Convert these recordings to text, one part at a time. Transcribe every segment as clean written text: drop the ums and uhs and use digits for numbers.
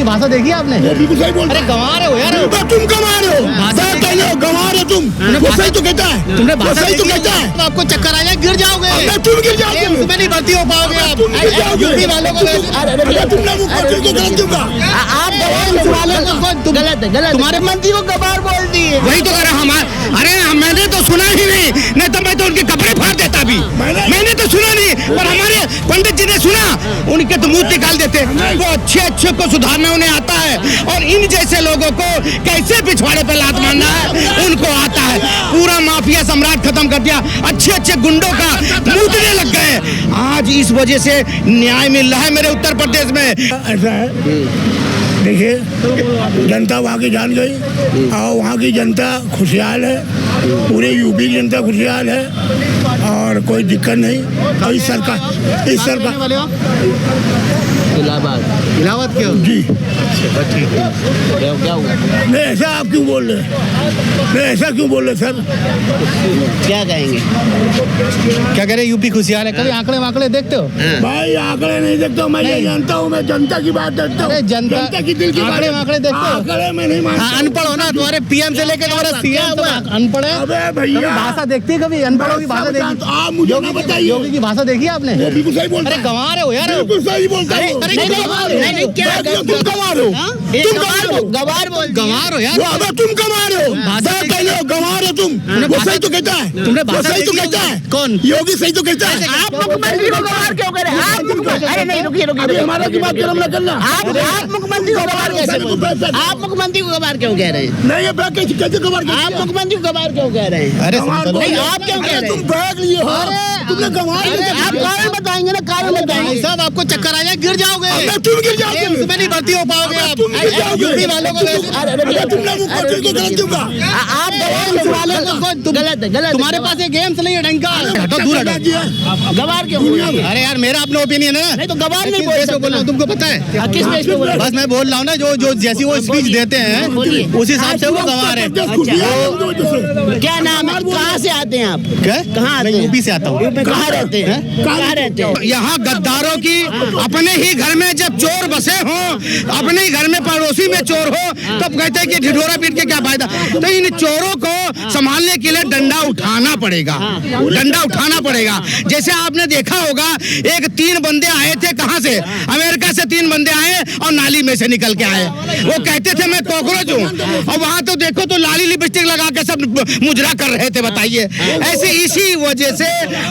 की भाषा देखी आपने? बिल्कुल सही बोल। अरे गंवा रहे हो यार, तुम गंवा रहे हो, गंवा रहे हो तुम। वो सही तो कहता है, तुमने वो सही तो कहता है। तो आपको चक्कर आ जाए, गिर जाओगे। तुम गिर जाओगे, उसमें नहीं भर्ती हो पाओगे आप। तुम गिर जाओगे। यूपी वालों को तुमने मुख्यमंत्री को गलत क्यों कहा? आप गलत तुम्हारे मंत्री को गवार बोल दिए। वही तो कर रहा अरे मैंने तो सुना ही नहीं तो मैं तो उनके कपड़े फाड़ देता भी। मैंने तो सुना नहीं, पर हमारे पंडित जी ने सुना, उनके तो मुंह निकाल देते। वो अच्छे को सुधारना उन्हें आता है, और इन जैसे लोगों को कैसे पिछवाड़े पे लात मारना है उनको आता है। पूरा माफिया सम्राट खत्म कर दिया, अच्छे गुंडों का मूतने लग गए। आज इस वजह से न्याय मिल रहा है मेरे उत्तर प्रदेश में। ऐसा है, देखिए जनता वहाँ की जान गई और वहाँ की जनता खुशहाल है, पूरे यूपी की जनता खुशहाल है और कोई दिक्कत नहीं। और इस सरकार इलाहाबाद क्यों जी क्या हुआ? नहीं, ऐसा आप क्यों बोल रहे नहीं, ऐसा क्यों बोल रहे सर? क्या कहेंगे? क्या कह रहे? यूपी खुशहाल है। कभी आंकड़े वाकड़े देखते हो? भाई आंकड़े नहीं देखता हूँ, मैं ये जानता हूँ, मैं जनता की बात देखता हूँ। जनता की दिल की आंकड़े वाकड़े देखते हो? आंकड़े में नहीं मानता। अनपढ़ हो ना, तुम्हारे पीएम से लेकर तुम्हारा सीएम अनपढ़ है। अबे भैया भाषा देखती है कभी? अनपढ़ों की भाषा देखी? आप मुझे ना बताइए, योगी की भाषा देखी आपने? बिल्कुल सही बोलता अरे है। गंवा रहे हो यार, बिल्कुल सही बोलता है। नहीं, क्या तुम गंवा रहे हो, तुम गवार बोल गंवा रहे हो यार। अबे तुम गंवा रहे हो, गंवा रहे हो तुम। वो सही तो कहता है, वो सही तो कहता है। कौन? योगी सही तो कहता है। आप मुख्यमंत्री को गवार क्यों कह रहे हैं? अरे नहीं, रुकिए हमारा की बात करना करना। आप मुख्यमंत्री को गवार कैसे बोल रहे हैं? आप मुख्यमंत्री को गवार क्यों कह रहे हैं? नहीं, ये बैग कैसे गवार? आप मुख्यमंत्री को गवार क्यों कह रहे हैं? अरे नहीं, आप क्यों कह रहे तुम हैं? बैग लिए हो, तुमने गंवार आप कारण बताएंगे ना, कारण बताएंगे। साहब आपको चक्कर आ जाए, गिर जाओगे। तुम गिर जाओगे, उसमें नहीं भर्ती हो पाओगे आप। तुम गिर जाओगे। यूपी वालों को तुमने मुख्यमंत्री को गलत क्यों कहा? आप गलत तुम्हारे पास ये गेम्स नहीं है ढंग का। हटो, दूर हटो। गवार क्यों बोल रहे हैं? अरे यार मेरा अपना ओपिनियन है। नहीं तो गवार नहीं बोल कैसे सकते बोल रहा हूँ, तुमको पता है? किस बेस पे बोल रहे हैं? बस मैं बोल रहा हूँ ना, जो जैसी वो स्पीच देते हैं उस हिसाब से वो गवार है। क्या नाम है? कहाँ से आते हैं आप? क्या? कहाँ आते मैं हैं? यूपी से आता हूँ। कहाँ रहते हैं? कहाँ रहते हैं? यहाँ गद्दारों की अपने ही घर में जब चोर बसे हों, अपने ही घर में पड़ोसी में चोर हो, तब कहते हैं कि ढिढोरा पीट के क्या फायदा। तो इन चोरों को संभालने के लिए डंडा उठाना पड़ेगा, डंडा उठाना पड़ेगा। जैसे आपने देखा होगा, एक 3 बंदे आए थे, कहाँ से? अमेरिका से 3 बंदे आए और नाली में से निकल के आए। वो कहते थे मैं कॉकरोच हूँ, और वहां तो देखो तो लाली लिपस्टिक लगा के सब मुजरा कर रहे थे। बताइए, ऐसे इसी वजह से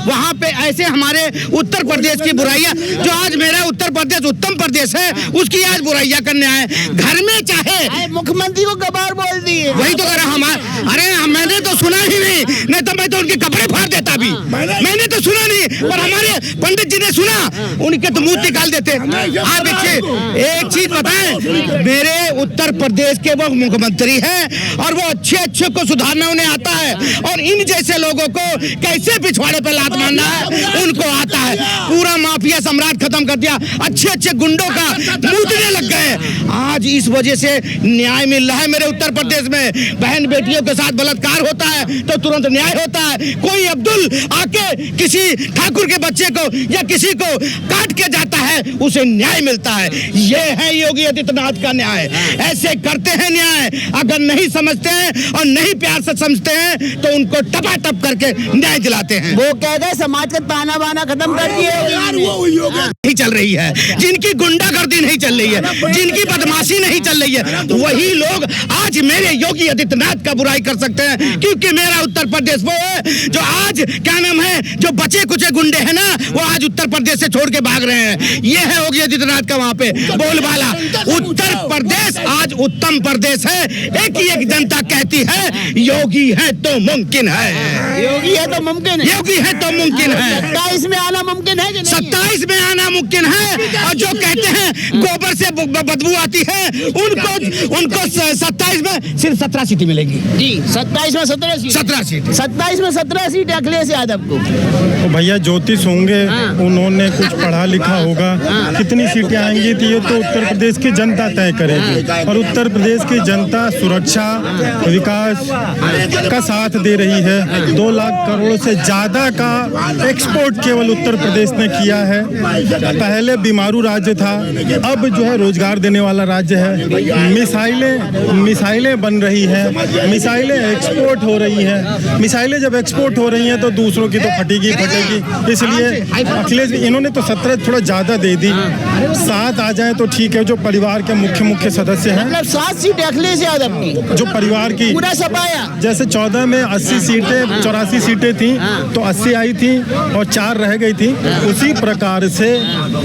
वहां पे ऐसे हमारे उत्तर प्रदेश की बुराइयां, जो आज मेरा उत्तर प्रदेश उत्तम प्रदेश है, उसकी आज बुराइयां करने आए। घर में चाहे मुख्यमंत्री को गवार बोल दिए। वही तो कर रहा अरे मैंने तो सुना ही नहीं तो मैं तो उनके कपड़े फाड़ देता भी। मैंने तो सुना नहीं, पर हमारे पंडित जी ने सुना, उनके तो मुंह निकाल देते। आप एक चीज बताएं, मेरे उत्तर प्रदेश के वो मुख्यमंत्री हैं और वो अच्छे को सुधारना उन्हें आता है, और इन जैसे लोगों को कैसे पिछवाड़े पे लात मारना है उनको आता है। पूरा माफिया सम्राट खत्म कर दिया, अच्छे गुंडों का मूतने लग गए। आज इस वजह से न्याय मिल रहा है मेरे उत्तर प्रदेश में। बहन बेटियों के साथ बलात्कार होता है तो तुरंत न्याय होता है। कोई अब्दुल आके किसी ठाकुर के बच्चे को या किसी को काट के जाता है, उसे न्याय मिलता है। ये है योगी आदित्यनाथ का न्याय। ऐसे करते हैं न्याय। अगर नहीं समझते हैं और नहीं प्यार से समझते हैं तो उनको टपाटप करके न्याय दिलाते हैं। वो कह गए समाज का ताना बाना खत्म कर दिए। नहीं चल रही है, जिनकी गुंडागर्दी नहीं चल रही है, जिनकी बदमाशी नहीं चल रही है, वही लोग आज मेरे योगी आदित्यनाथ का बुराई कर सकते हैं। क्योंकि मेरा उत्तर प्रदेश वो है जो आज क्या नाम है, जो बचे कुचे गुंडे हैं ना, वो आज उत्तर प्रदेश से छोड़ के भाग रहे हैं। ये है योगी आदित्यनाथ का वहाँ पे बोलबाला। उत्तर प्रदेश आज उत्तम प्रदेश है। एक जनता कहती है योगी है तो मुमकिन है, योगी है तो मुमकिन है, योगी है तो मुमकिन है। 27 में आना मुमकिन है कि नहीं? 27 में आना मुमकिन है। और जो कहते हैं गोबर से बदबू आती है, उनको 27 में सिर्फ 17 सीटें मिलेगी। जी 27 में 17 सीट 17 सीट 27 में 17 सीट अखिलेश यादव को। तो भैया ज्योतिष होंगे, उन्होंने कुछ पढ़ा लिखा होगा, कितनी सीटें आएंगी तो ये तो उत्तर प्रदेश की जनता तय करेगी। और उत्तर प्रदेश की जनता सुरक्षा विकास का साथ दे रही है। 2 लाख करोड़ से ज्यादा का एक्सपोर्ट केवल उत्तर प्रदेश ने किया है। पहले बीमारू राज्य था, अब जो है रोजगार देने वाला राज्य है। मिसाइलें बन रही हैं, मिसाइलें एक्सपोर्ट हो रही हैं। मिसाइलें जब एक्सपोर्ट हो रही हैं तो दूसरों की तो फटेगी। इसलिए अखिलेश इन्होंने तो 17 थोड़ा ज्यादा दे दी, 7 आ जाए तो ठीक है। जो परिवार के मुख्य सदस्य हैं, मतलब 7 सीट अखिलेश यादव की, जो परिवार की पूरा सपाया। जैसे 14 में 80 सीटें 84 सीटें थी तो 80 आई थी और 4 रह गई थी। उसी प्रकार से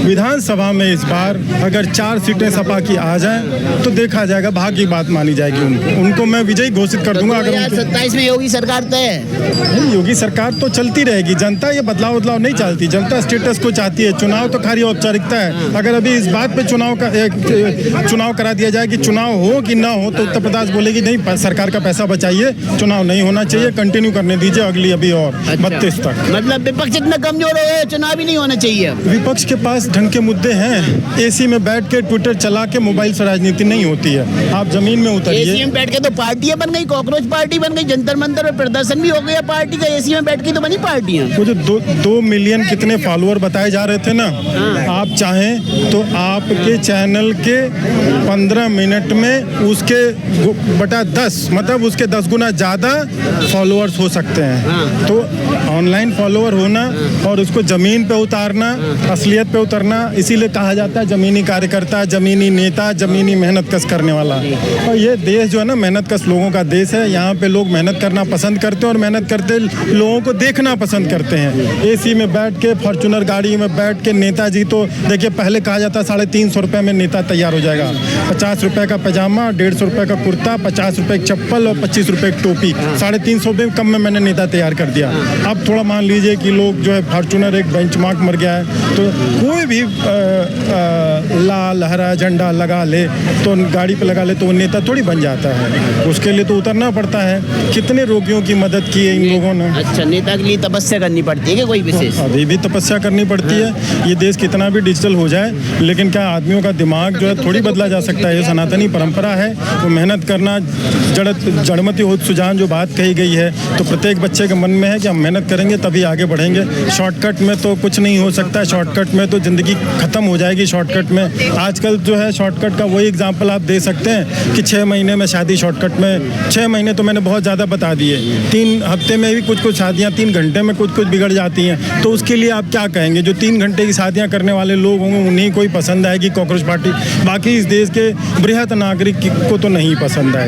विधानसभा में इस बार अगर 4 सीटें सपा की आ जाएं तो देखा जाएगा, भाग्य की बात मानी जाएगी। उनको मैं विजयी घोषित कर दूंगा। अगर 2027 में योगी सरकार तय है। योगी सरकार तो चलती रहेगी। जनता ये बदलाव नहीं चाहती, जनता स्टेटस को चाहती है। चुनाव तो खाली औपचारिकता है। अगर अभी इस बात पे चुनाव करा दिया जाए कि चुनाव हो कि ना हो तो उत्तर प्रदेश बोलेगी नहीं, सरकार का पैसा बचाइए, चुनाव नहीं होना चाहिए, कंटिन्यू करने दीजिए अगली अभी और 32 तक। मतलब विपक्ष इतना कमजोर हो गया, चुनाव ही नहीं होना चाहिए। विपक्ष के पास ढंग के मुद्दे हैं। एसी में बैठ के ट्विटर चला के मोबाइल से राजनीति नहीं होती है। आप जमीन में उतरिए। एसी में बैठ के तो पार्टियां बन गई, कॉकरोच पार्टी बन गई, जंतर मंतर में प्रदर्शन भी हो गया पार्टी का। एसी में बैठ के तो बनी पार्टियां। वो जो 2 मिलियन कितने फॉलोअर बताए जा रहे थे ना, आप चाहें तो आपके चैनल के 15 मिनट में उसके बटा 10 मतलब उसके 10 गुना ज्यादा फॉलोअर्स हो सकते हैं। तो ऑनलाइन फॉलोअर होना और उसको जमीन पे उतारना, असलियत पे उतरना, इसीलिए कहा जाता है जमीनी कार्यकर्ता, जमीनी नेता, जमीनी मेहनत कश करने वाला। और ये देश जो है ना मेहनत कश लोगों का देश है। यहाँ पे लोग मेहनत करना पसंद करते हैं और मेहनत करते लोगों को देखना पसंद करते हैं। एसी में बैठ के फॉर्च्यूनर गाड़ी में बैठ के नेताजी तो देखिए, पहले कहा जाता 350 रुपये में नेता तैयार हो जाएगा। 50 रुपये का पैजामा, 150 रुपये का कुर्ता, 50 रुपये की चप्पल और 25 रुपये की टोपी, 350 रुपये कम में मैंने नेता तैयार कर दिया। अब थोड़ा मान लीजिए कि लोग जो है फॉर्च्यूनर एक बेंचमार्क मर गया है तो कोई भी लाल हरा झंडा लगा ले तो गाड़ी पे लगा ले तो वो नेता थोड़ी बन जाता है। उसके लिए तो उतरना पड़ता है। कितने रोगियों की मदद की है इन लोगों ने। अच्छा, नेता के लिए तपस्या करनी पड़ती है क्या कोई विशेष? अभी भी तपस्या करनी पड़ती है। ये देश कितना भी डिजिटल हो जाए लेकिन क्या आदमियों का दिमाग जो है थोड़ी बदला जा सकता है। ये सनातनी परंपरा है, वो मेहनत करना, जड़मति होत सुजान जो बात कही गई है तो प्रत्येक बच्चे के मन में है कि हम मेहनत करेंगे तभी आगे बढ़ेंगे। शॉर्टकट में तो कुछ नहीं हो सकता। शॉर्टकट में तो ज़िंदगी ख़त्म हो जाएगी। शॉर्टकट में आजकल जो है शॉर्टकट का वही एग्जांपल आप दे सकते हैं कि 6 महीने में शादी शॉर्टकट में। 6 महीने तो मैंने बहुत ज़्यादा बता दिए। 3 हफ्ते में भी कुछ शादियाँ 3 घंटे में कुछ बिगड़ जाती हैं। तो उसके लिए आप क्या कहेंगे? जो 3 घंटे की शादियाँ करने वाले लोग होंगे उन्हीं को ही पसंद आएगी कॉकरोच पार्टी, बाकी इस देश के बृहत नागरिक को तो नहीं पसंद आएगी।